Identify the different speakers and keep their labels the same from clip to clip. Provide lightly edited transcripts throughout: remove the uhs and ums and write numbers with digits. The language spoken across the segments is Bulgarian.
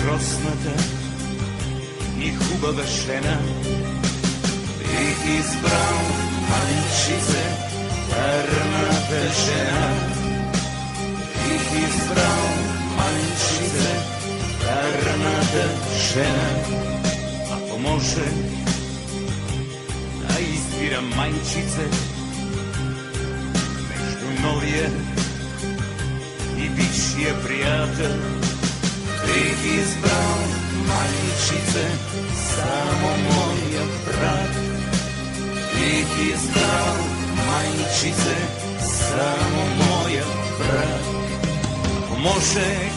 Speaker 1: въпросната и хубава жена. Бих избрал майчице, вярната жена. Бих избрал майчице, вярната жена. Ако може, да избирам майчице между новия и бившия приятел. Бих избрал майчице, само моя брат. Бих избрал майчице, само моя брат. Ако можех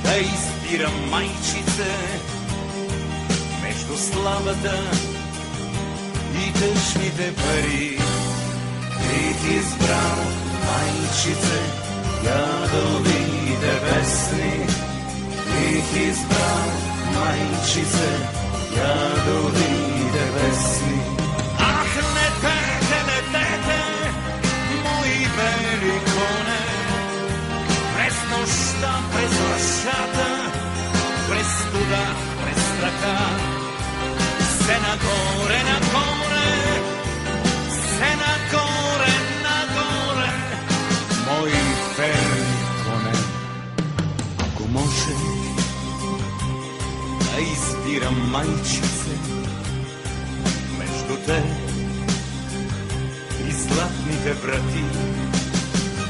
Speaker 1: да избирам майчице между славата и тъжните пари, бих избрал майчице, ядови небесни. Бих избрал майчице, ядови небесни. Ах, летете, мои бели коне, през нощта, през лъжата, през студа, през страха. Се нагоре, нагоре, се нагоре, нагоре, мои верни коне. Ако може да избирам майчице между те и златните врати,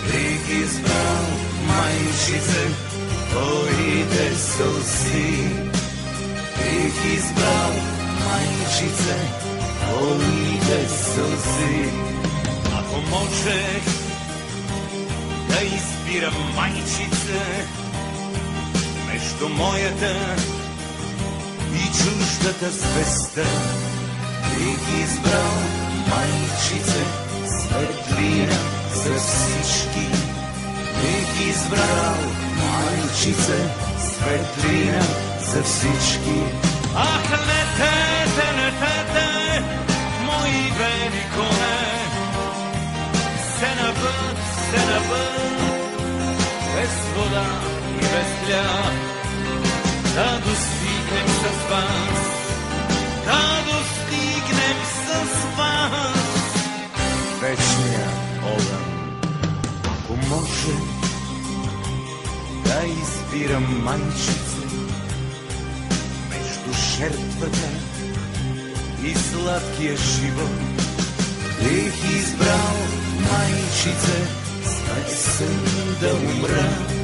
Speaker 1: бих избрал майчице, твоите сълзи. Бих избрал майчице, твоите сълзи. Ако можех да избирам майчице между моята и чуждата звезда, бих избрал майчице, светлина за всички. Бих избрал майчице, светлина за всички. Ах, летете, летете, мои бели коне, се навън, без вода и без хляб, да достигнем с вас, да достигнем с вас вечния огън. Ако може да избирам майчице между жертвата и сладкия живот, бих избрал майчице, с сън да умра.